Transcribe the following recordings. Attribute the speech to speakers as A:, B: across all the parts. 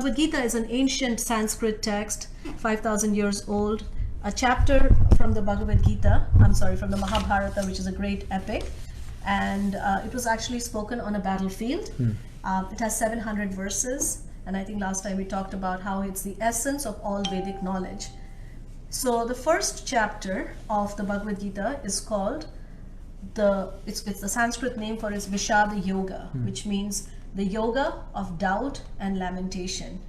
A: Bhagavad-Gita is an ancient Sanskrit text, 5,000 years old, a chapter from the Bhagavad-Gita, from the Mahabharata, which is a great epic, and it was actually spoken on a battlefield. It has 700 verses, and I think last time we talked about how it's the essence of all Vedic knowledge. So the first chapter of the Bhagavad-Gita is called, it's the Sanskrit name for it is Vishaad Yoga, which means the yoga of doubt and lamentation.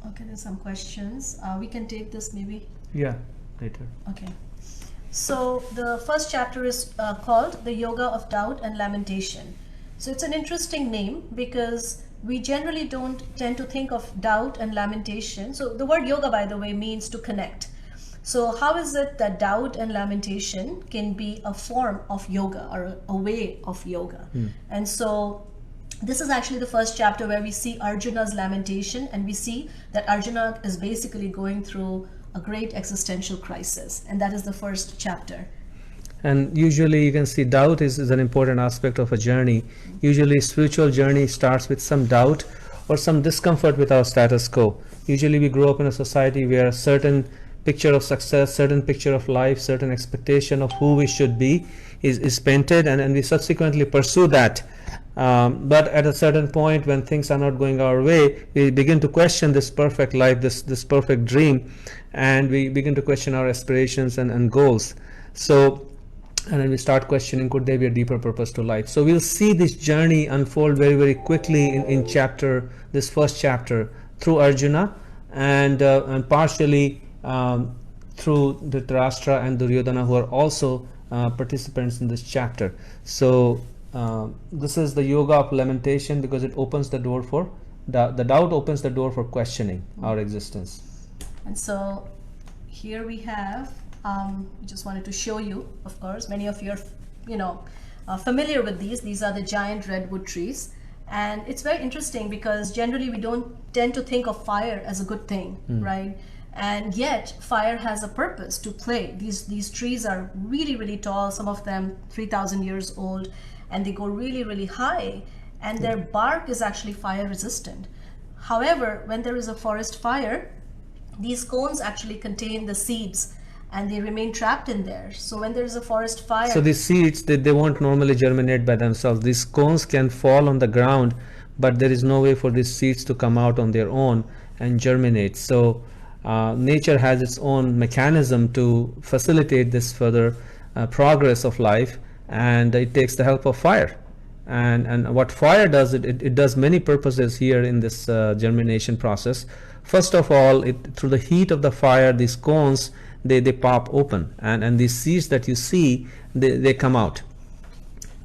A: Okay, there's some questions. We can take this maybe?
B: Yeah, later.
A: Okay. So the first chapter is called the Yoga of Doubt and Lamentation. So it's an interesting name because we generally don't tend to think of doubt and lamentation. So the word yoga, by the way, means to connect. So how is it that doubt and lamentation can be a form of yoga or a way of yoga? And so this is actually the first chapter where we see Arjuna's lamentation, and we see that Arjuna is basically going through a great existential crisis, and that is the first chapter.
B: And usually you can see doubt is an important aspect of a journey. Usually spiritual journey starts with some doubt or some discomfort with our status quo. Usually we grow up in a society where a certain picture of success, certain picture of life, certain expectation of who we should be is painted, and we subsequently pursue that. But at a certain point when things are not going our way, we begin to question this perfect life, this perfect dream, and we begin to question our aspirations and goals. So, and then we start questioning, could there be a deeper purpose to life? So we'll see this journey unfold very, very quickly in this first chapter through Arjuna, and partially through Dhritarashtra and Duryodhana, who are also participants in this chapter. So this is the yoga of lamentation because it opens the door for the doubt opens the door for questioning our existence.
A: And so here we have just wanted to show you, of course, many of you are familiar with these are the giant redwood trees, and it's very interesting because generally we don't tend to think of fire as a good thing, right? And yet fire has a purpose to play. These trees are really, really tall, some of them 3,000 years old, and they go really, really high, and their bark is actually fire resistant. However, when there is a forest fire, these cones actually contain the seeds and they remain trapped in there. So when there is a forest fire,
B: so these seeds, they won't normally germinate by themselves. These cones can fall on the ground, but there is no way for these seeds to come out on their own and germinate. So nature has its own mechanism to facilitate this further progress of life, and it takes the help of fire. And what fire does, it does many purposes here in this germination process. First of all, through the heat of the fire, these cones, they pop open, and these seeds that you see, they come out.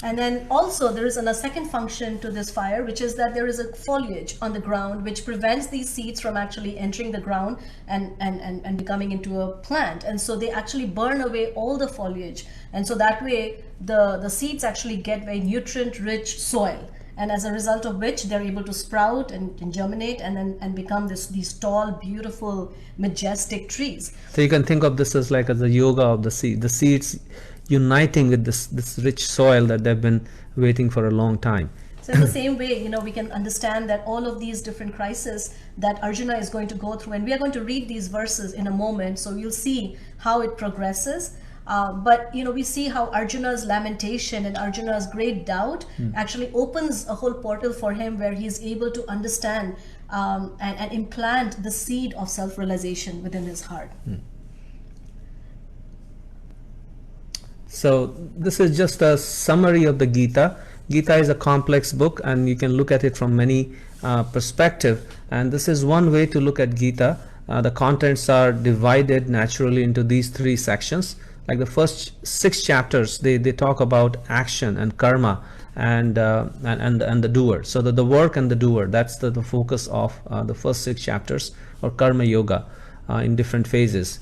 A: And then also there is a second function to this fire, which is that there is a foliage on the ground which prevents these seeds from actually entering the ground and becoming into a plant. And so they actually burn away all the foliage, and so that way the seeds actually get very nutrient rich soil, and as a result of which they're able to sprout and germinate and become these tall, beautiful, majestic trees.
B: So you can think of this as the yoga of the seed, the seeds uniting with this rich soil that they've been waiting for a long time.
A: So in the same way, we can understand that all of these different crises that Arjuna is going to go through, and we are going to read these verses in a moment, so you'll see how it progresses. But we see how Arjuna's lamentation and Arjuna's great doubt actually opens a whole portal for him where he's able to understand and implant the seed of self-realization within his heart.
B: So this is just a summary of the Gita. Gita is a complex book, and you can look at it from many perspectives, and this is one way to look at Gita. The contents are divided naturally into these three sections. Like the first 6 chapters, they talk about action and karma and the doer. So the work and the doer, that's the focus of the first 6 chapters, or karma yoga in different phases.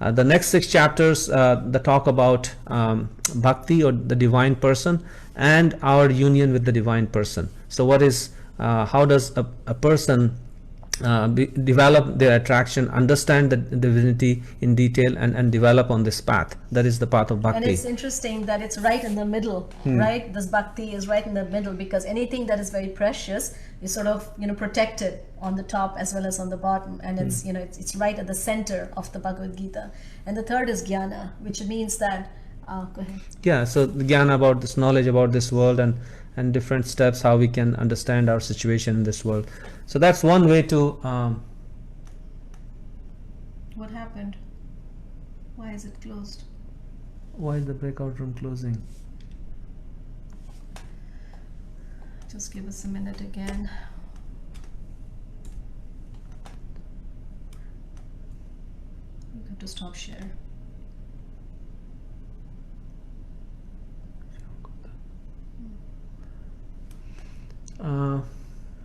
B: The next 6 chapters that talk about bhakti, or the divine person, and our union with the divine person. So what is how does a person develop their attraction, understand the divinity in detail, and develop on this path. That is the path of bhakti.
A: And it's interesting that it's right in the middle, right? This bhakti is right in the middle, because anything that is very precious is sort of, protected on the top as well as on the bottom, and it's it's right at the center of the Bhagavad-Gita. And the third is jnana, which means that go ahead.
B: Yeah, so the jnana, about this knowledge about this world, and different steps how we can understand our situation in this world. So that's one way to
A: What happened? Why is it closed?
B: why is the breakout room closing?
A: Just give us a minute again. You have to stop share.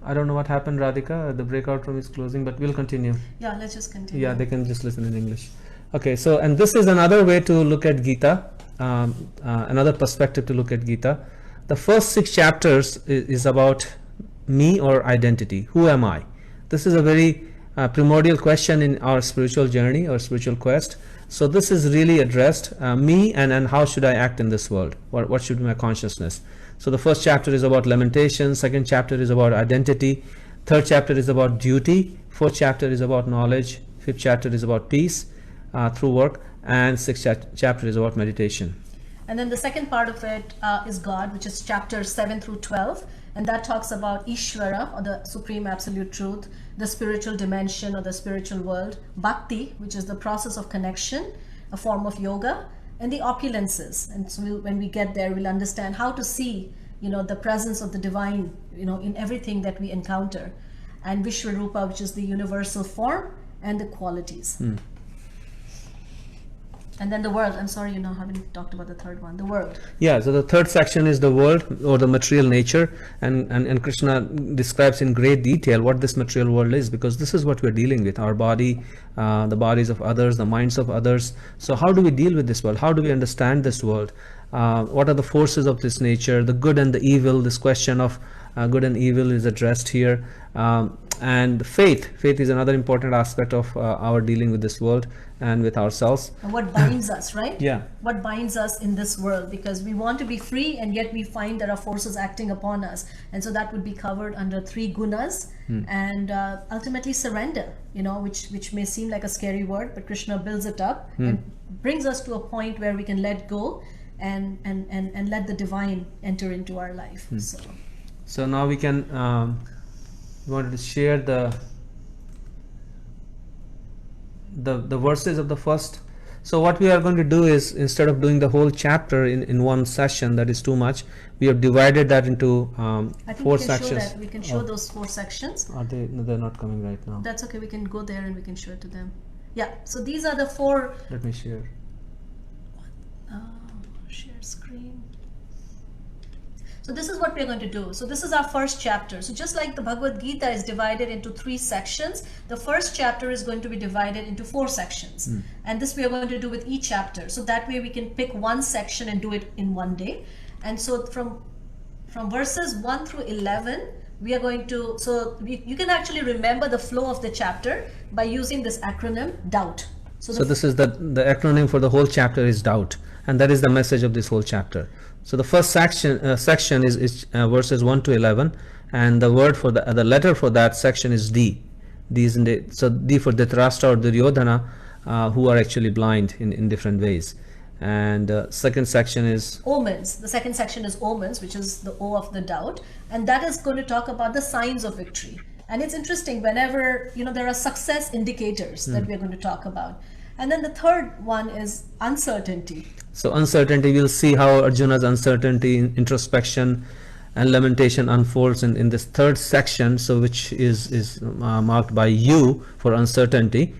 B: I don't know what happened, Radhika. The breakout room is closing, but we'll continue.
A: Yeah, let's just continue.
B: Yeah, they can just listen in English. Okay, so, and this is another way to look at Gita, another perspective to look at Gita. The first 6 chapters is about me or identity. Who am I? This is a very primordial question in our spiritual journey or spiritual quest. So this is really addressed, me and how should I act in this world? What should be my consciousness? So the first chapter is about lamentation, second chapter is about identity, third chapter is about duty, fourth chapter is about knowledge, fifth chapter is about peace through work, and sixth chapter is about meditation.
A: And then the second part of it is God, which is chapters 7 through 12. And that talks about Ishvara, or the Supreme Absolute Truth, the spiritual dimension or the spiritual world, Bhakti, which is the process of connection, a form of yoga, and the opulences. And so when we get there, we'll understand how to see, the presence of the divine, in everything that we encounter. And Vishwarupa, which is the universal form and the qualities. And then the world. I'm sorry, haven't talked about the third one, the world.
B: Yeah, so the third section is the world or the material nature, and Krishna describes in great detail what this material world is, because this is what we're dealing with, our body, the bodies of others, the minds of others. So how do we deal with this world? How do we understand this world? What are the forces of this nature, the good and the evil? This question of good and evil is addressed here. And faith is another important aspect of our dealing with this world and with ourselves.
A: And what binds us, right?
B: Yeah.
A: What binds us in this world, because we want to be free and yet we find there are forces acting upon us. And so that would be covered under 3 gunas, and ultimately surrender, which may seem like a scary word, but Krishna builds it up and brings us to a point where we can let go and let the divine enter into our life.
B: So now we can we wanted to share the verses of the first. So what we are going to do is, instead of doing the whole chapter in one session, that is too much, we have divided that into 4 sections.
A: We can show those 4 sections.
B: Are they? No, they're not coming right now.
A: That's okay, we can go there and we can show it to them. Yeah, so these are the 4.
B: Let me share.
A: Share screen. So this is what we're going to do. So this is our first chapter. So just like the Bhagavad-Gita is divided into 3 sections, the first chapter is going to be divided into 4 sections. And this we are going to do with each chapter. So that way we can pick one section and do it in one day. And so from verses 1 through 11, we are going to, you can actually remember the flow of the chapter by using this acronym, doubt. So
B: this is the acronym for the whole chapter is doubt, and that is the message of this whole chapter. So the first section is verses 1 to 11, and the word for the letter for that section is D. So D for Dhritarashtra or Duryodhana, who are actually blind in different ways. And second section is
A: omens. The second section is omens, which is the O of the doubt, and that is going to talk about the signs of victory. And it's interesting, whenever there are success indicators that we're going to talk about. And then the third one is uncertainty.
B: So uncertainty, we'll see how Arjuna's uncertainty, introspection and lamentation unfolds in this third section, so which is marked by U for uncertainty.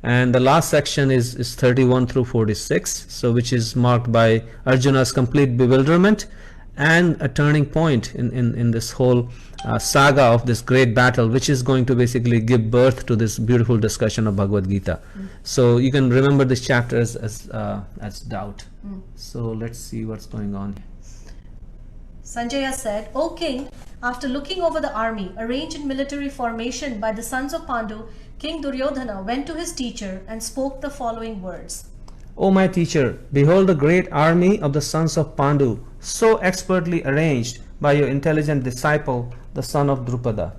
B: And the last section is 31 through 46, so which is marked by Arjuna's complete bewilderment and a turning point in this whole saga of this great battle, which is going to basically give birth to this beautiful discussion of Bhagavad-Gita. So you can remember this chapter as doubt. So let's see what's going on.
A: Sanjaya said, "O king, After looking over the army, arranged in military formation by the sons of Pandu, King Duryodhana went to his teacher and spoke the following words.
B: O my teacher, behold the great army of the sons of Pandu, so expertly arranged by your intelligent disciple, the son of Drupada.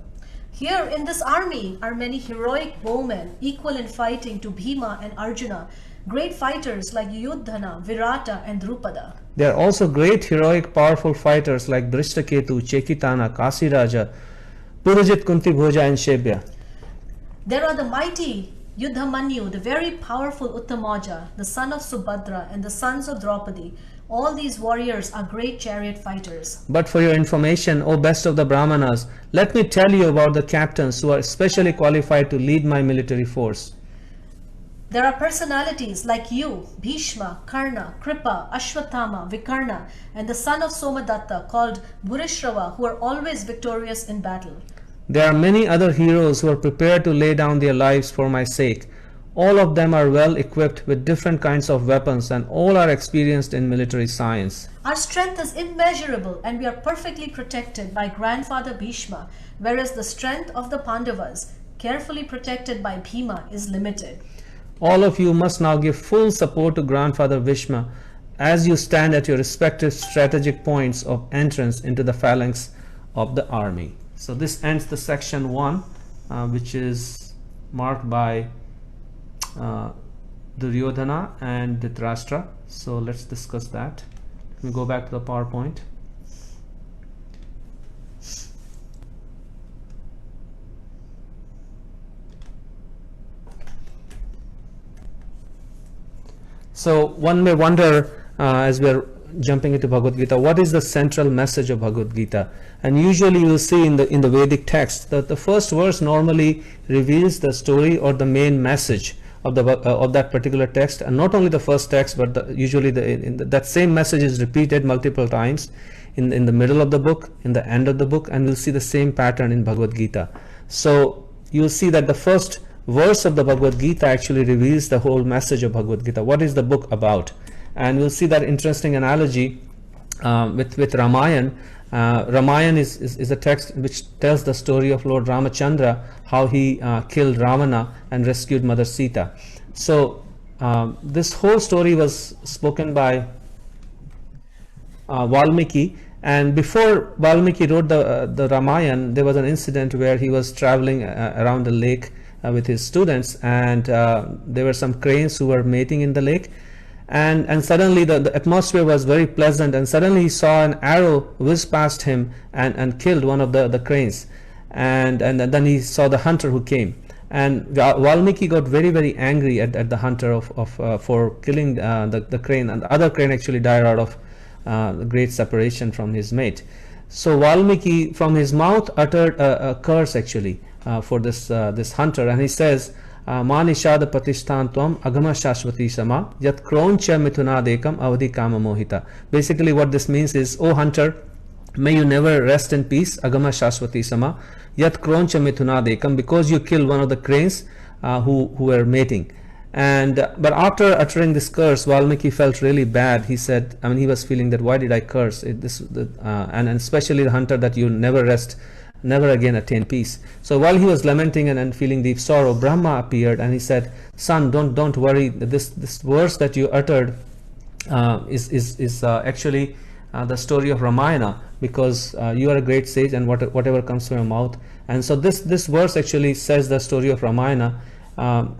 A: Here in this army are many heroic bowmen, equal in fighting to Bhima and Arjuna, great fighters like Yudhana, Virata and Drupada.
B: There are also great, heroic, powerful fighters like Drishtaketu, Chekitana, Kasiraja, Purajit, Kunti Bhoja and Shebya.
A: There are the mighty Yudhamanyu, the very powerful Uttamaja, the son of Subhadra and the sons of Draupadi. All these warriors are great chariot fighters.
B: But for your information, O best of the Brahmanas, let me tell you about the captains who are especially qualified to lead my military force.
A: There are personalities like you, Bhishma, Karna, Kripa, Ashwathama, Vikarna, and the son of Somadatta called Bhurishrava, who are always victorious in battle.
B: There are many other heroes who are prepared to lay down their lives for my sake. All of them are well equipped with different kinds of weapons and all are experienced in military science.
A: Our strength is immeasurable and we are perfectly protected by grandfather Bhishma, whereas the strength of the Pandavas, carefully protected by Bhima, is limited.
B: All of you must now give full support to grandfather Bhishma as you stand at your respective strategic points of entrance into the phalanx of the army. So this ends the section 1, which is marked by Duryodhana and Dhritarashtra. So let's discuss that. Let me go back to the PowerPoint. So one may wonder, as we are jumping into Bhagavad-Gita, what is the central message of Bhagavad-Gita? And usually you will see in the Vedic text that the first verse normally reveals the story or the main message of that particular text, and not only the first text, but usually that same message is repeated multiple times in the middle of the book, in the end of the book, and we'll see the same pattern in Bhagavad-Gita. So you'll see that the first verse of the Bhagavad-Gita actually reveals the whole message of Bhagavad-Gita. What is the book about? And we'll see that interesting analogy with Ramayana. Ramayana is a text which tells the story of Lord Ramachandra, how he killed Ravana and rescued Mother Sita. So this whole story was spoken by Valmiki, and before Valmiki wrote the Ramayana, there was an incident where he was traveling around the lake with his students, and there were some cranes who were mating in the lake. And suddenly the atmosphere was very pleasant, and suddenly he saw an arrow whiz past him and killed one of the cranes, and then he saw the hunter who came, and Valmiki got very angry at the hunter for killing the crane, and the other crane actually died out of the great separation from his mate. So Valmiki from his mouth uttered a curse actually for this hunter, and he says, Ma nishada patishthantvam agama shashvati sama yat kroncha mithunadekam avadi kama mohita. Basically what this means is, O hunter, may you never rest in peace, agama shashvati sama yat kroncha mithunadekam, because you killed one of the cranes who were mating. And but after uttering this curse, Valmiki felt really bad. He said, I mean, he was feeling that why did I curse it, and especially the hunter, that you never rest, never again attain peace. So while he was lamenting and feeling deep sorrow, Brahma appeared and he said, son, don't worry, this verse that you uttered is actually the story of Ramayana, because you are a great sage and whatever comes from your mouth. And so this verse actually says the story of Ramayana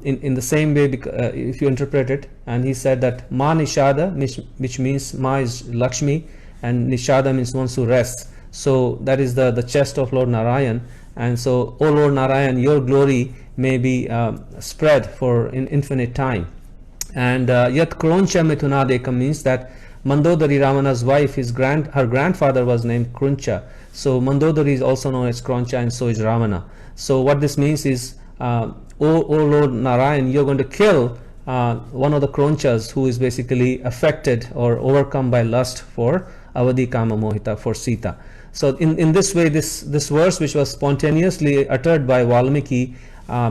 B: in the same way, if you interpret it. And he said that Ma Nishada, which means Ma is Lakshmi, and Nishada means one who rests. So that is the chest of Lord Narayan. And so, O Lord Narayan, your glory may be spread for infinite time. And Yat Kroncha Mithunadekam means that Mandodari, Ravana's wife, her grandfather was named Kruncha. So Mandodari is also known as Kroncha, and so is Ravana. So what this means is, O Lord Narayan, you're going to kill one of the Kronchas who is basically affected or overcome by lust for Avadi Kama Mohita, for Sita. So in this way, this verse, which was spontaneously uttered by Valmiki,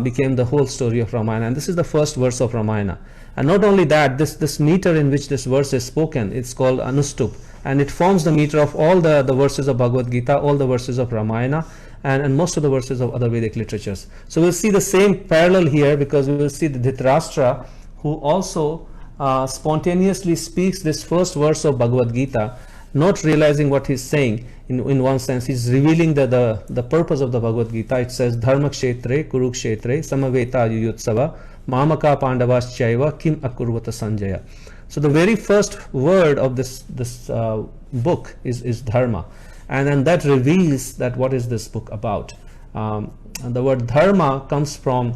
B: became the whole story of Ramayana. And this is the first verse of Ramayana. And not only that, this meter in which this verse is spoken, it's called Anustup, and it forms the meter of all the verses of Bhagavad-Gita, all the verses of Ramayana, and most of the verses of other Vedic literatures. So we'll see the same parallel here, because we will see the Dhritarashtra, who also spontaneously speaks this first verse of Bhagavad-Gita, not realizing what he's saying. In one sense, he's revealing the purpose of the Bhagavad-Gita. It says, Dharma kshetre, kurukshetre, samaveta yuyutsava, mamaka pandavas chaiva, kim akurvata sanjaya. So the very first word of this book is Dharma. And then that reveals that what is this book about. And the word Dharma comes from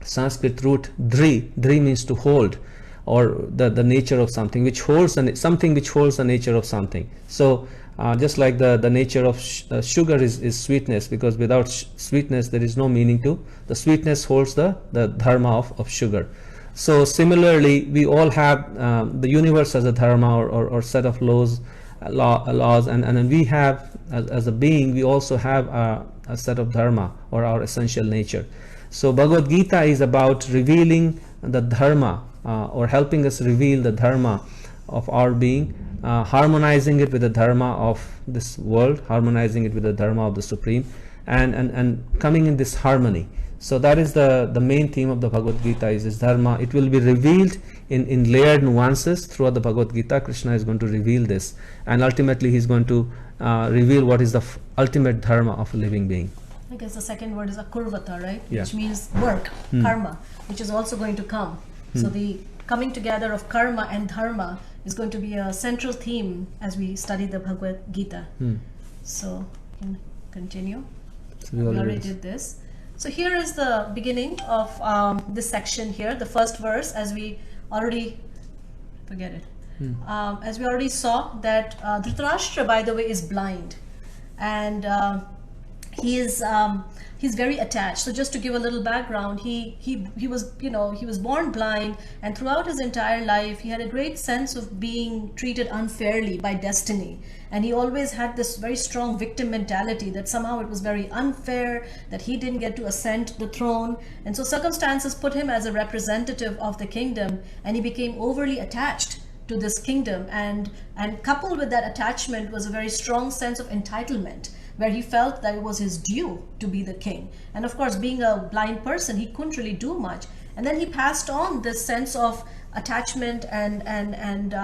B: Sanskrit root Dhri. Dhri means to hold, or the nature of something, which holds something which holds the nature of something. So just like the nature of sugar is sweetness, because without sweetness there is no meaning to. The sweetness holds the dharma of sugar. So similarly, we all have the universe as a dharma, or set of laws, and we have, as a being, we also have a set of dharma, or our essential nature. So Bhagavad Gita is about revealing the dharma, or helping us reveal the dharma of our being, harmonizing it with the dharma of this world, harmonizing it with the dharma of the Supreme, and coming in this harmony. So that is the main theme of the Bhagavad Gita, is this dharma. It will be revealed in layered nuances throughout the Bhagavad Gita. Krishna is going to reveal this, and ultimately he's going to reveal what is the ultimate dharma of a living being.
A: I guess the second word is akurvata, right?
B: Yeah.
A: Which means work, karma, which is also going to come. So the coming together of karma and dharma is going to be a central theme as we study the Bhagavad Gita. So we can continue.
B: So
A: We already did this. So here is the beginning of this section here, the first verse, as we already, forget it. As we already saw that Dhritarashtra, by the way, is blind, and he's very attached. So just to give a little background, he was, he was born blind, and throughout his entire life he had a great sense of being treated unfairly by destiny, and he always had this very strong victim mentality, that somehow it was very unfair that he didn't get to ascend the throne. And so circumstances put him as a representative of the kingdom, and he became overly attached to this kingdom, and coupled with that attachment was a very strong sense of entitlement, where he felt that it was his due to be the king. And of course, being a blind person, he couldn't really do much. And then he passed on this sense of attachment and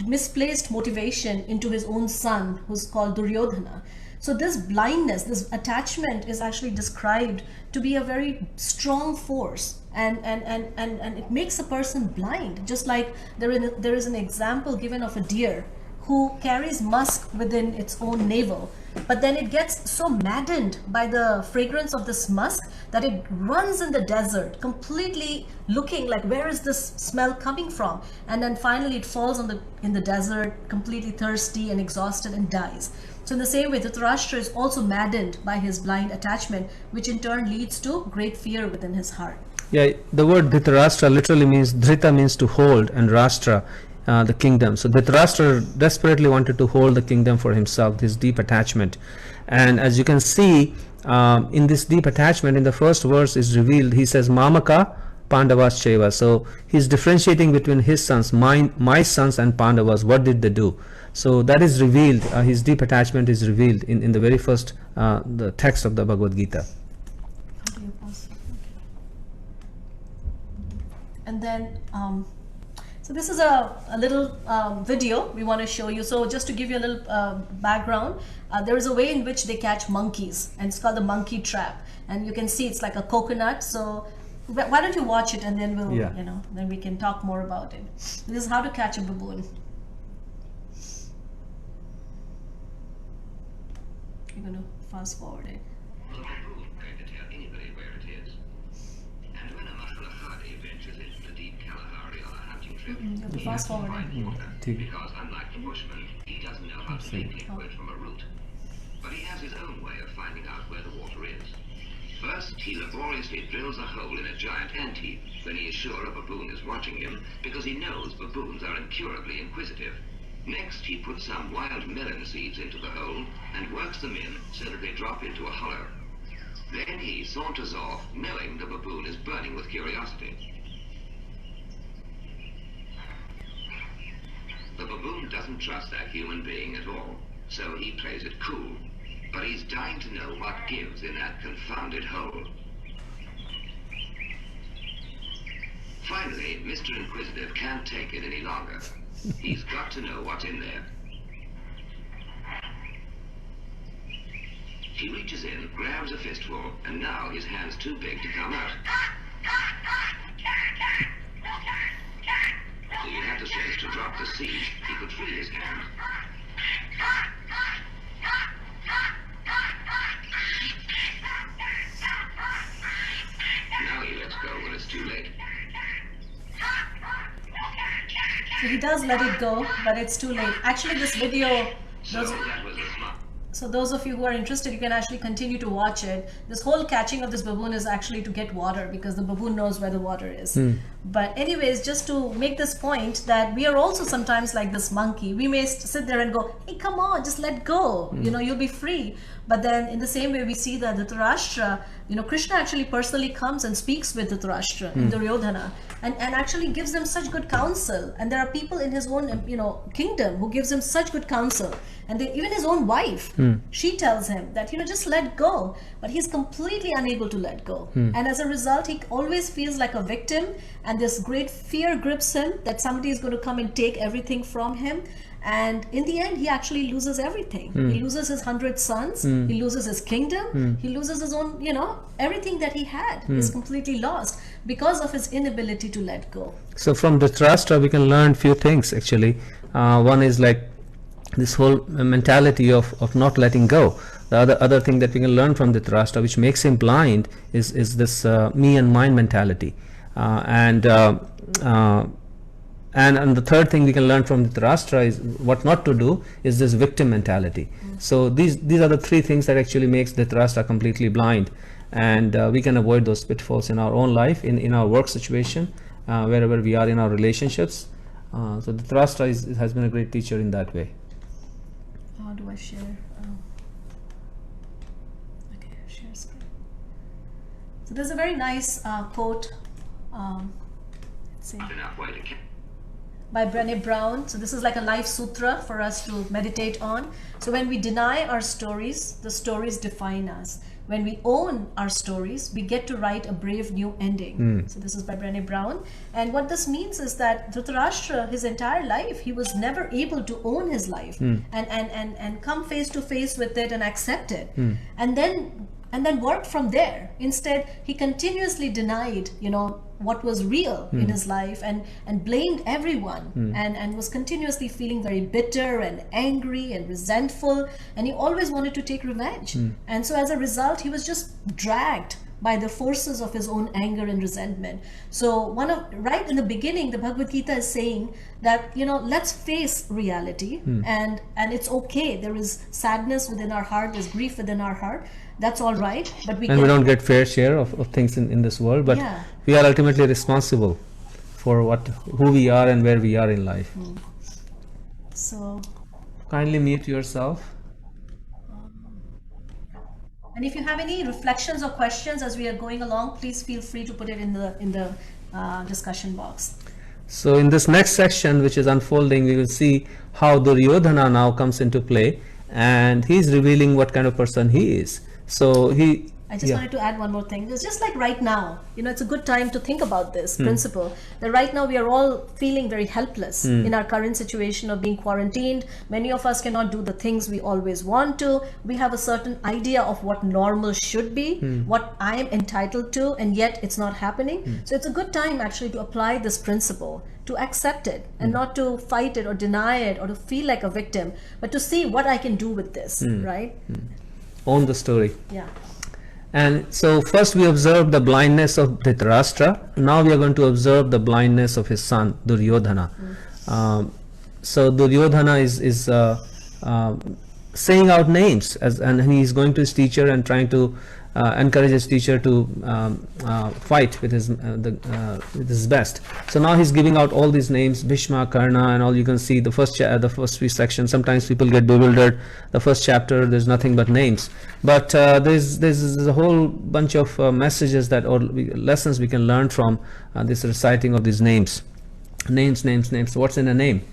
A: misplaced motivation into his own son, who's called Duryodhana. So this blindness, this attachment, is actually described to be a very strong force, and it makes a person blind. Just like there is an example given of a deer who carries musk within its own navel, but then it gets so maddened by the fragrance of this musk that it runs in the desert, completely looking like, where is this smell coming from? And then finally it falls in the desert, completely thirsty and exhausted, and dies. So in the same way, Dhritarashtra is also maddened by his blind attachment, which in turn leads to great fear within his heart.
B: Yeah, the word Dhritarashtra literally means, Dhrita means to hold, and Rashtra, the kingdom. So Dhritarashtra desperately wanted to hold the kingdom for himself, this deep attachment. And as you can see, in this deep attachment, in the first verse is revealed, he says, Mamaka Pandavas Chaiva. So he's differentiating between his sons, my sons and Pandavas. What did they do? So that is revealed, his deep attachment is revealed in the very first the text of the Bhagavad Gita.
A: And then so this is a little video we want to show you. So just to give you a little background, there is a way in which they catch monkeys, and it's called the monkey trap. And you can see it's like a coconut. So why don't you watch it, and then we'll, then we can talk more about it. This is how to catch a baboon. You're going to fast forward it.
C: Well, a baboon going to tell anybody where it is. And when a Maharajah ventures into the deep Kalahari on a hunting trip,
A: You have to fast forward it.
C: because unlike the bushman, he doesn't know how to make liquid from a root. But he has his own way of finding out where the water is. First, he laboriously drills a hole in a giant ant heap when he is sure a baboon is watching him, because he knows baboons are incurably inquisitive. Next, he puts some wild melon seeds into the hole and works them in so that they drop into a hollow. Then he saunters off, knowing the baboon is burning with curiosity. baboon doesn't trust that human being at all, so he plays it cool. But he's dying to know what gives in that confounded hole. Finally, Mr. Inquisitive can't take it any longer. He's got to know what's in there. He reaches in, grabs a fistful, and now his hand's too big to come out. If he had the sense to drop the seed, he could free his hand. Now he lets go when it's too late.
A: So he does let it go, but it's too late. Actually, this video,
C: So that was a smart.
A: so those of you who are interested, you can actually continue to watch it. This whole catching of this baboon is actually to get water, because the baboon knows where the water is. But anyways, just to make this point that we are also sometimes like this monkey. We may sit there and go, hey, come on, just let go. You know, you'll be free. But then in the same way, we see that Dhritarashtra, you know, Krishna actually personally comes and speaks with Dhritarashtra and Duryodhana, and actually gives them such good counsel. And there are people in his own, you know, kingdom who gives him such good counsel. And even his own wife, she tells him that, you know, just let go. But he's completely unable to let go. And as a result, he always feels like a victim. And this great fear grips him that somebody is going to come and take everything from him. And in the end, he actually loses everything. He loses his 100 sons. He loses his kingdom. He loses his own, you know, everything that he had is completely lost because of his inability to let go.
B: So from Dhritarashtra we can learn few things actually. One is like this whole mentality of not letting go. The other thing that we can learn from Dhritarashtra, which makes him blind, is this me and mine mentality. And the third thing we can learn from Dhritarashtra is what not to do is this victim mentality. So these are the three things that actually makes Dhritarashtra completely blind, and we can avoid those pitfalls in our own life, in our work situation, wherever we are in our relationships. So Dhritarashtra has been a great teacher in that way.
A: How do I share? Okay, share screen. So there's a very nice quote. Let's see.
C: Enough way to
A: By Brené Brown. So this is like a life sutra for us to meditate on. So when we deny our stories, the stories define us. When we own our stories, we get to write a brave new ending. So this is by Brené Brown. And what this means is that Dhritarashtra, his entire life, he was never able to own his life and come face to face with it and accept it. And then work from there. Instead, he continuously denied, you know, what was real in his life, and blamed everyone, and was continuously feeling very bitter and angry and resentful, and he always wanted to take revenge. And so as a result, he was just dragged by the forces of his own anger and resentment. So right in the beginning, the Bhagavad-Gita is saying that, you know, let's face reality, and it's okay. There is sadness within our heart, there's grief within our heart. That's all right, but we
B: don't get fair share of things in this world, but we are ultimately responsible for who we are and where we are in life.
A: So
B: kindly mute yourself.
A: And if you have any reflections or questions as we are going along, please feel free to put it in the discussion box.
B: So in this next section, which is unfolding, we will see how Duryodhana now comes into play, and he's revealing what kind of person he is. So
A: I just wanted to add one more thing. It's just like right now, you know, it's a good time to think about this principle, that right now we are all feeling very helpless in our current situation of being quarantined. Many of us cannot do the things we always want to. We have a certain idea of what normal should be, what I am entitled to, and yet it's not happening. So it's a good time actually to apply this principle, to accept it and not to fight it or deny it or to feel like a victim, but to see what I can do with this, right?
B: Own the story.
A: Yeah.
B: And so first we observed the blindness of Dhritarashtra. Now we are going to observe the blindness of his son Duryodhana. So Duryodhana is saying out names, and he is going to his teacher and trying to encourage his teacher to fight with his best. So now he's giving out all these names, Bhishma, Karna, and all. You can see the first few sections. Sometimes people get bewildered. The first chapter, there's nothing but names, but there's a whole bunch of messages lessons we can learn from this reciting of these names. Names. What's in a name?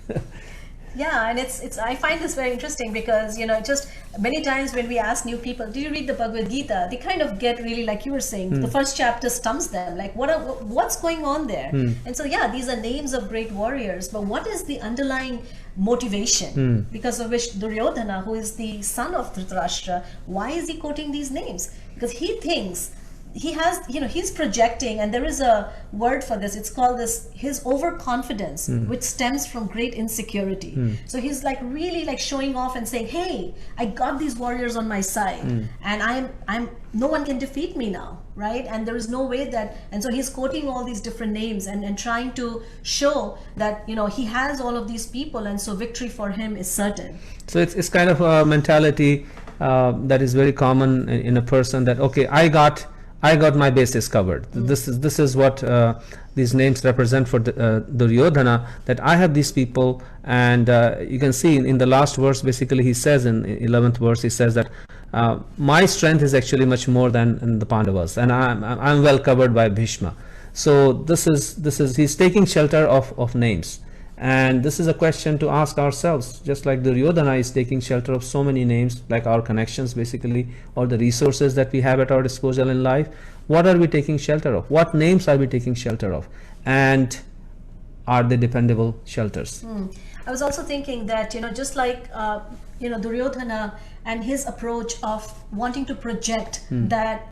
A: Yeah, and it's I find this very interesting because, you know, just many times when we ask new people, do you read the Bhagavad-Gita? They kind of get really, like you were saying, the first chapter stumps them. Like, what's going on there? And so, yeah, these are names of great warriors, but what is the underlying motivation because of which Duryodhana, who is the son of Dhritarashtra, why is he quoting these names? Because he thinks he has, you know, he's projecting, and there is a word for this, it's called his overconfidence, which stems from great insecurity. So he's like really like showing off and saying, hey, I got these warriors on my side, and I'm no one can defeat me now, right? And there is no way that, and so he's quoting all these different names and trying to show that, you know, he has all of these people, and so victory for him is certain.
B: So it's kind of a mentality that is very common in a person, that okay, I got my bases covered. This is what these names represent for Duryodhana, that I have these people. And you can see in the last verse, basically he says in 11th verse, he says that my strength is actually much more than in the Pandavas, and I'm well covered by Bhishma. So this is he's taking shelter of names. And this is a question to ask ourselves, just like Duryodhana is taking shelter of so many names, like our connections basically, or the resources that we have at our disposal in life. What are we taking shelter of? What names are we taking shelter of? And are they dependable shelters?
A: I was also thinking that, you know, just like, you know, Duryodhana and his approach of wanting to project that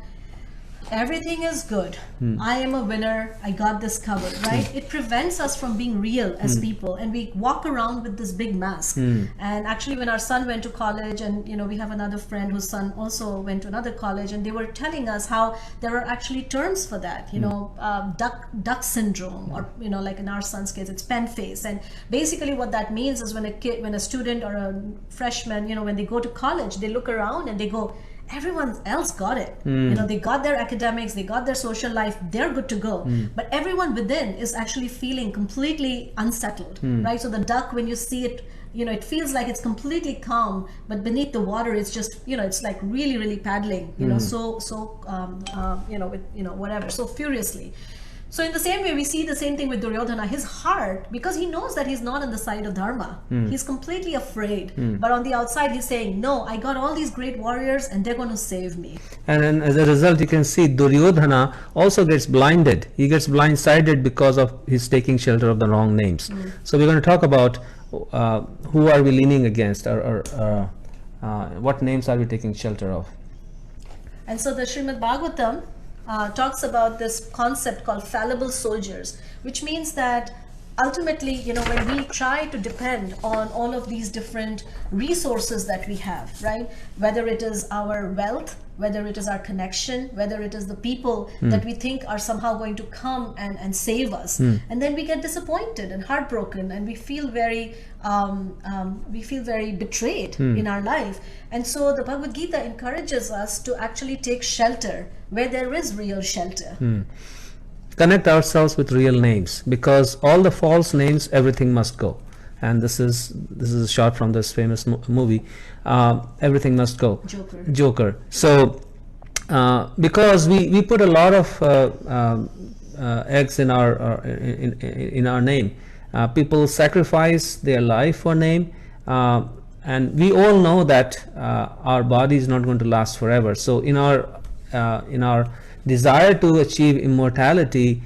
A: everything is good, I am a winner, I got this covered, right? It prevents us from being real as people, and we walk around with this big mask. And actually, when our son went to college, and you know, we have another friend whose son also went to another college, and they were telling us how there are actually terms for that, you know, duck syndrome, or you know, like in our son's case, it's pen face. And basically what that means is when a student or a freshman, you know, when they go to college, they look around and they go, everyone else got it. You know, they got their academics, they got their social life, they're good to go. But everyone within is actually feeling completely unsettled, right? So the duck, when you see it, you know, it feels like it's completely calm, but beneath the water, it's just, you know, it's like really, really paddling, you know, you know, with, you know, whatever, so furiously. So in the same way, we see the same thing with Duryodhana. His heart, because he knows that he's not on the side of Dharma, he's completely afraid. But on the outside, he's saying, no, I got all these great warriors and they're going to save me.
B: And then as a result, you can see Duryodhana also gets blinded. He gets blindsided because of his taking shelter of the wrong names. So we're going to talk about who are we leaning against, or what names are we taking shelter of.
A: And so the Srimad Bhagavatam talks about this concept called fallible soldiers, which means that ultimately, you know, when we try to depend on all of these different resources that we have, right, whether it is our wealth, whether it is our connection, whether it is the people that we think are somehow going to come and save us, and then we get disappointed and heartbroken, and we feel very betrayed in our life. And so the Bhagavad-Gita encourages us to actually take shelter where there is real shelter.
B: Connect ourselves with real names, because all the false names, everything must go. And this is a shot from this famous movie, Everything Must Go, Joker. So because we put a lot of eggs in our name, people sacrifice their life for name, and we all know that our body is not going to last forever. So in our desire to achieve immortality,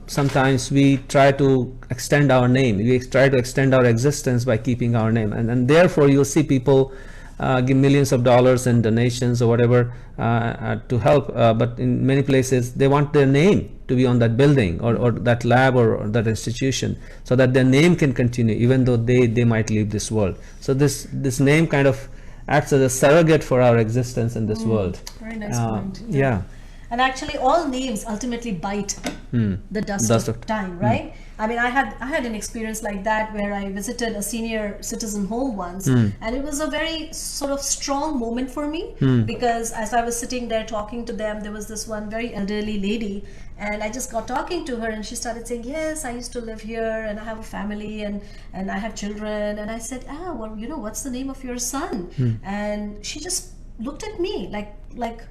B: sometimes we try to extend our name, we try to extend our existence by keeping our name, and therefore you'll see people give millions of dollars in donations or whatever to help, but in many places they want their name to be on that building or that lab or that institution, so that their name can continue even though they might leave this world. So this name kind of acts as a surrogate for our existence in this world.
A: Very nice point.
B: Yeah.
A: And actually, all names ultimately bite the dust of time, right? I mean, I had an experience like that where I visited a senior citizen home once, and it was a very sort of strong moment for me, because as I was sitting there talking to them, there was this one very elderly lady, and I just got talking to her, and she started saying, yes, I used to live here, and I have a family, and I have children. And I said, well, you know, what's the name of your son? And she just looked at me like,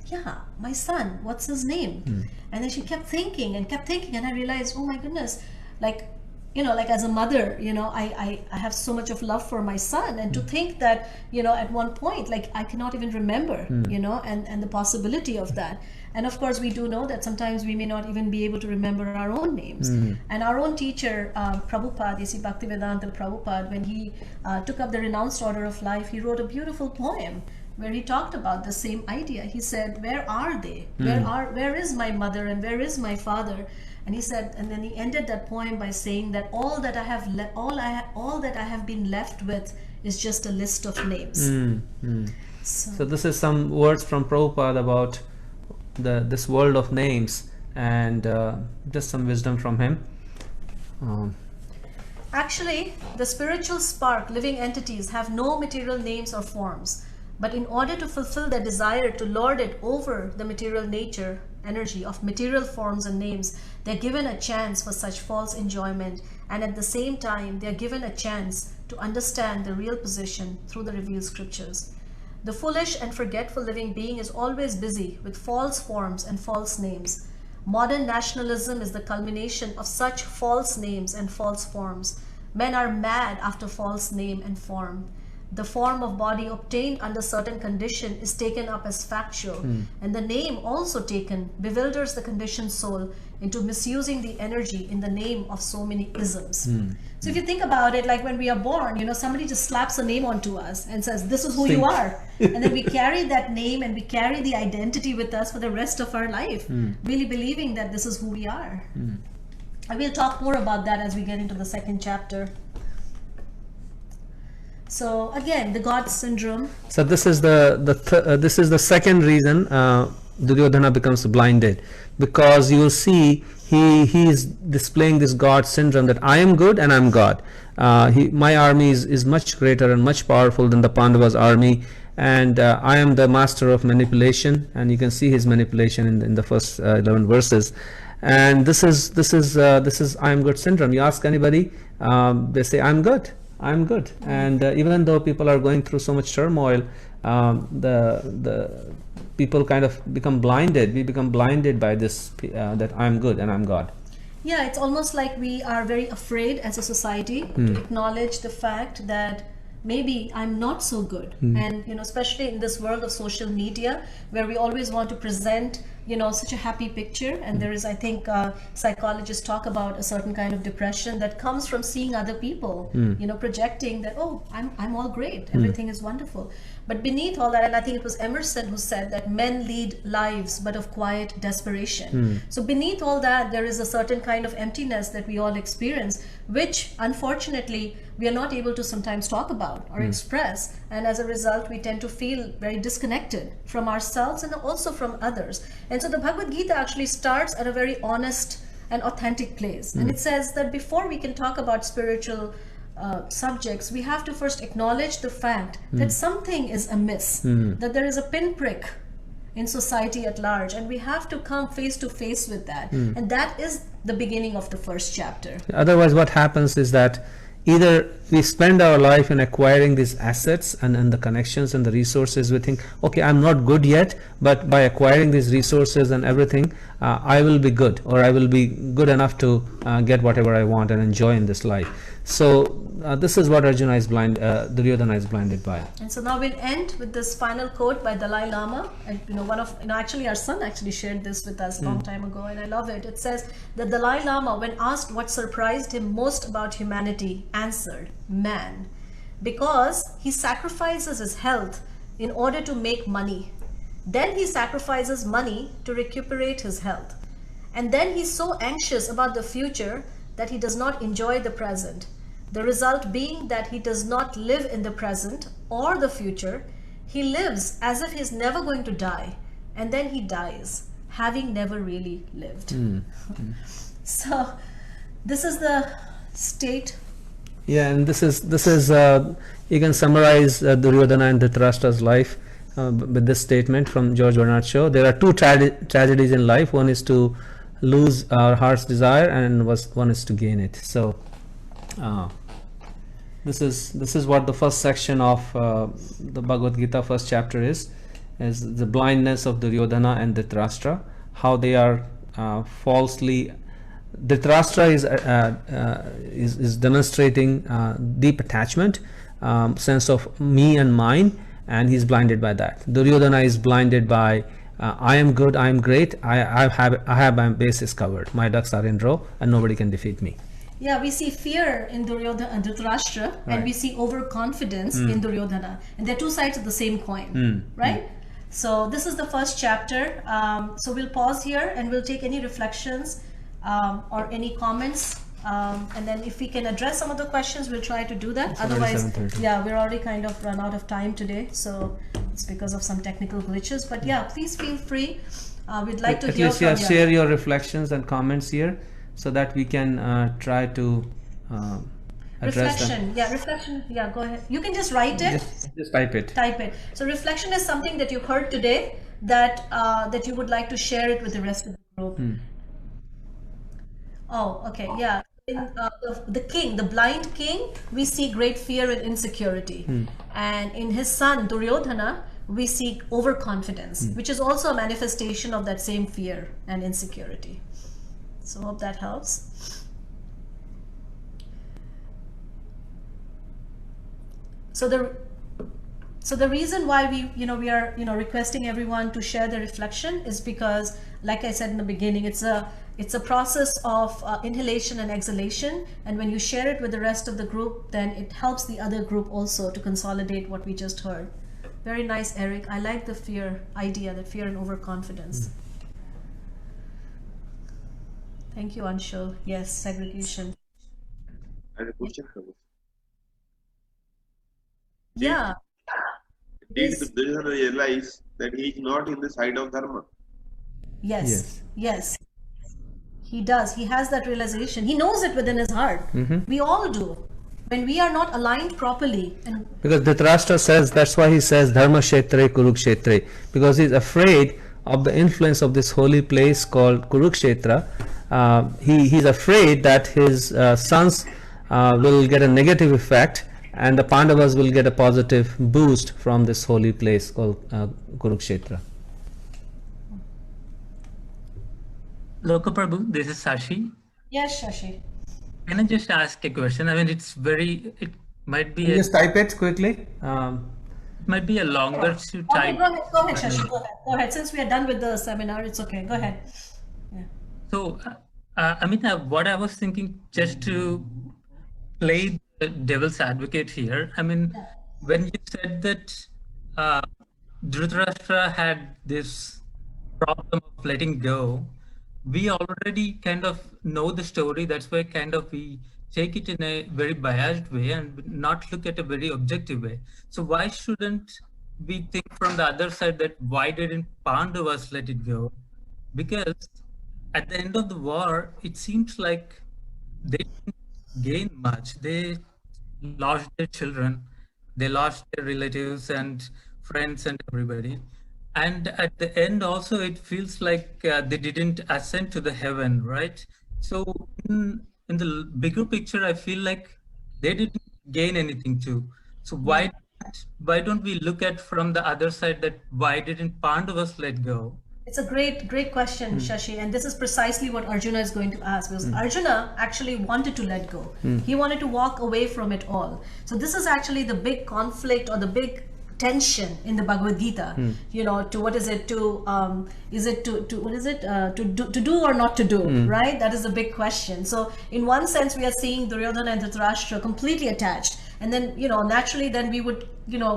A: yeah, my son, what's his name? And then she kept thinking, and I realized, oh my goodness, like like as a mother, I have so much of love for my son, and to think that, at one point, like I cannot even remember, and the possibility of that. And of course, we do know that sometimes we may not even be able to remember our own names. And our own teacher, Prabhupada, A.C. Bhaktivedanta Prabhupada, when he took up the renounced order of life, he wrote a beautiful poem where he talked about the same idea. He said, where are they? Where is my mother and where is my father? And he said, and then he ended that poem by saying that all that I have been left with is just a list of names.
B: So this is some words from Prabhupada about this world of names, and just some wisdom from him.
A: Actually, the spiritual spark, living entities, have no material names or forms. But in order to fulfill their desire to lord it over the material nature, energy of material forms and names, they're given a chance for such false enjoyment, and at the same time, they're given a chance to understand the real position through the revealed scriptures. The foolish and forgetful living being is always busy with false forms and false names. Modern nationalism is the culmination of such false names and false forms. Men are mad after false name and form. The form of body obtained under certain condition is taken up as factual, and the name also taken bewilders the conditioned soul into misusing the energy in the name of so many isms. So if you think about it, like when we are born, somebody just slaps a name onto us and says, this is who you are. And then we carry that name and we carry the identity with us for the rest of our life, really believing that this is who we are. And we'll talk more about that as we get into the second chapter. So again, the God syndrome.
B: So this is the second reason Duryodhana becomes blinded, because you will see he is displaying this God syndrome, that I am good and I'm God. My army is much greater and much powerful than the Pandavas' army, and I am the master of manipulation, and you can see his manipulation in the first 11 verses. And this is I am good syndrome. You ask anybody, they say I'm good. I'm good. And even though people are going through so much turmoil, the people kind of become blinded. We become blinded by this, that I'm good and I'm God.
A: Yeah, it's almost like we are very afraid as a society to acknowledge the fact that maybe I'm not so good. And especially in this world of social media, where we always want to present such a happy picture, and there is, I think, psychologists talk about a certain kind of depression that comes from seeing other people projecting that, oh, I'm all great, everything is wonderful. But beneath all that, and I think it was Emerson who said that men lead lives but of quiet desperation. So beneath all that, there is a certain kind of emptiness that we all experience, which unfortunately we are not able to sometimes talk about or express, and as a result we tend to feel very disconnected from ourselves and also from others. And so the Bhagavad-Gita actually starts at a very honest and authentic place, and it says that before we can talk about spiritual subjects, we have to first acknowledge the fact that something is amiss, that there is a pinprick in society at large, and we have to come face to face with that. And that is the beginning of the first chapter.
B: Otherwise, what happens is that either we spend our life in acquiring these assets and the connections and the resources. We think, okay, I'm not good yet, but by acquiring these resources and everything, I will be good, or I will be good enough to get whatever I want and enjoy in this life. So this is what Arjuna is Duryodhana is blinded by.
A: And so now we'll end with this final quote by Dalai Lama. And actually our son actually shared this with us a long time ago, and I love it. It says that Dalai Lama, when asked what surprised him most about humanity, answered, man, because he sacrifices his health in order to make money. Then he sacrifices money to recuperate his health. And then he's so anxious about the future that he does not enjoy the present. The result being that he does not live in the present or the future. He lives as if he's never going to die, and then he dies, having never really lived. So this is the state.
B: Yeah, and this is you can summarize Duryodhana and Dhritarashtra's life with this statement from George Bernard Shaw. There are two tragedies in life. One is to lose our heart's desire, and one is to gain it. So this is what the first section of the Bhagavad-Gita first chapter is the blindness of Duryodhana and Dhritarashtra, how they are falsely Dhritarashtra is demonstrating deep attachment, sense of me and mine, and he's blinded by that. Duryodhana is blinded by I am good, I am great, I have my bases covered, my ducks are in row, and nobody can defeat me.
A: Yeah, we see fear in Duryodhana and Dhritarashtra, and we see overconfidence in Duryodhana, and they're two sides of the same coin, right? So this is the first chapter. So we'll pause here and we'll take any reflections or any comments, and then if we can address some of the questions, we'll try to do that.
B: It's
A: Otherwise,
B: 7:30.
A: yeah, we're already kind of run out of time today, so it's because of some technical glitches. But yeah, please feel free. We'd like to
B: At
A: hear
B: least
A: from you.
B: share your reflections and comments here, so that we can try to address them.
A: Reflection. Yeah, go ahead. You can just write it.
B: Just type it.
A: Type it. So reflection is something that you heard today that that you would like to share it with the rest of the group. Oh, okay, yeah. In the king, the blind king, we see great fear and insecurity, and in his son Duryodhana, we see overconfidence, which is also a manifestation of that same fear and insecurity. So hope that helps. So the reason why we are requesting everyone to share their reflection is because, like I said in the beginning, it's a process of inhalation and exhalation, and when you share it with the rest of the group, then it helps the other group also to consolidate what we just heard. Very nice, Eric. I like the fear idea, the fear and overconfidence. Thank you, Anshul. Yes, segregation.
D: I have a question.
A: Yeah.
D: Did Duryodhana realize that he is not in the side of Dharma?
A: Yes. He does. He has that realization. He knows it within his heart. We all do. When we are not aligned properly, and
B: Because Dhritarashtra says, that's why he says Dharma Kshetre Kurukshetre, because he's afraid of the influence of this holy place called Kurukshetra. He's afraid that his sons will get a negative effect, and the Pandavas will get a positive boost from this holy place called Kurukshetra.
E: Lokaprabhu, this is Sashi.
A: yes, Shashi.
E: Can I just ask a question? I mean, it might be
B: Just type it quickly.
E: might be a longer to
A: Okay,
E: type.
A: go ahead, Shashi. Go ahead. Since we are done with the seminar, it's okay. Go ahead. Yeah.
E: So, I mean, what I was thinking, just to play the devil's advocate here, I mean, when you said that Dhritarashtra had this problem of letting go, we already kind of know the story. That's why kind of we take it in a very biased way and not look at a very objective way. So why shouldn't we think from the other side that why didn't Pandavas let it go? Because at the end of the war, it seems like they didn't gain much. They lost their children, they lost their relatives and friends and everybody. And at the end also, it feels like they didn't ascend to the heaven, right? So in the bigger picture, I feel like they didn't gain anything too. So why don't we look at from the other side that why didn't Pandavas let go?
A: It's a great question, Shashi, and this is precisely what Arjuna is going to ask, because Arjuna actually wanted to let go. He wanted to walk away from it all. So this is actually the big conflict or the big tension in the Bhagavad-Gita, to what is it, to do or not to do, right? That is the big question. So in one sense, we are seeing Duryodhana and Dhritarashtra completely attached, and then naturally then we would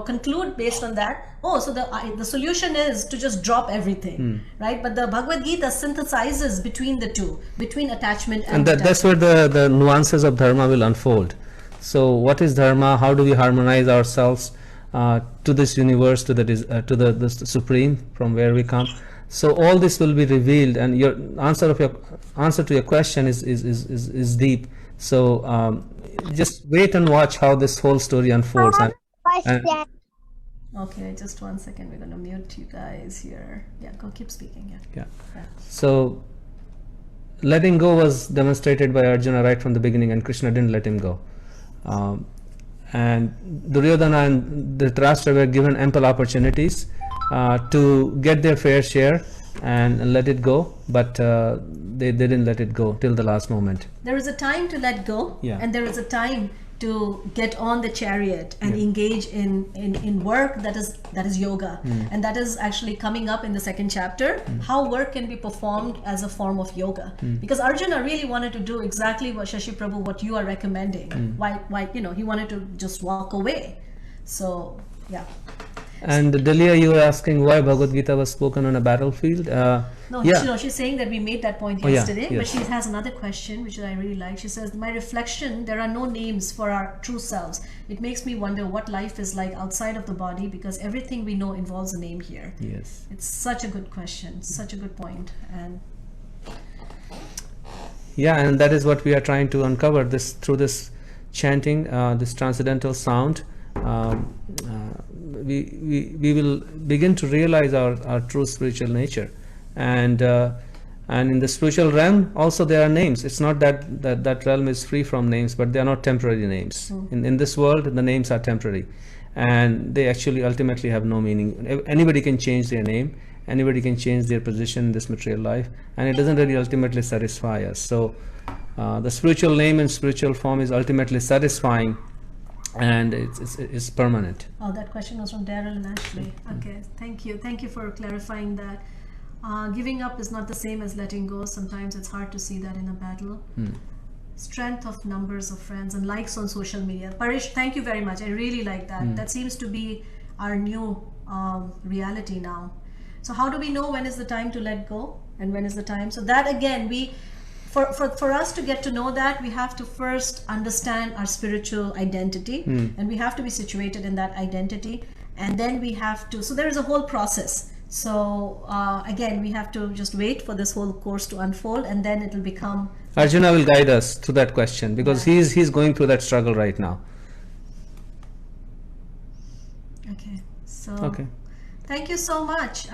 A: conclude based on that, so the solution is to just drop everything, right? But the Bhagavad-Gita synthesizes between the two, between attachment and
B: that's where the nuances of dharma will unfold. So what is dharma? How do we harmonize ourselves to this universe, to the supreme from where we come? So all this will be revealed, and your answer to your question is deep. So just wait and watch how this whole story unfolds.
A: Okay, just 1 second. We're going to mute you guys here. Yeah, keep speaking. Yeah.
B: So letting go was demonstrated by Arjuna right from the beginning, and Krishna didn't let him go. And Duryodhana and Dhritarashtra were given ample opportunities to get their fair share and let it go, but they didn't let it go till the last moment.
A: There is a time to let go,
B: Yeah.
A: and there is a time to get on the chariot and
B: Yeah.
A: engage in work that is yoga, and that is actually coming up in the second chapter, how work can be performed as a form of yoga, because Arjuna really wanted to do exactly what Shashi Prabhu, what you are recommending. Why he wanted to just walk away. So yeah.
B: And Delia, you were asking why Bhagavad Gita was spoken on a battlefield.
A: No,
B: Yeah.
A: she's saying that we made that point
B: Oh, yeah,
A: yesterday, but
B: yes.
A: she has another question which I really like. She says, my reflection, there are no names for our true selves. It makes me wonder what life is like outside of the body, because everything we know involves a name here.
B: Yes.
A: It's such a good question, such a good point. And
B: Yeah, and that is what we are trying to uncover this through this chanting, this transcendental sound. We will begin to realize our true spiritual nature, and in the spiritual realm also there are names. It's not that realm is free from names, but they are not temporary names. In this world, the names are temporary, and they actually ultimately have no meaning. Anybody can change their name, anybody can change their position in this material life, and it doesn't really ultimately satisfy us. So the spiritual name and spiritual form is ultimately satisfying, and it's permanent.
A: oh, that question was from Daryl and Ashley. Okay, thank you for clarifying that. Giving up is not the same as letting go. Sometimes it's hard to see that in a battle. Strength of numbers of friends and likes on social media. Parish, thank you very much. I really like that. That seems to be our new reality now. So how do we know when is the time to let go and when is the time? So that again, for us to get to know that, we have to first understand our spiritual identity, and we have to be situated in that identity, and then we have to, so there is a whole process. So again, we have to just wait for this whole course to unfold, and then it will become.
B: Arjuna will guide us through that question, because he's going through that struggle right now.
A: Okay, so
B: Okay.
A: thank you so much.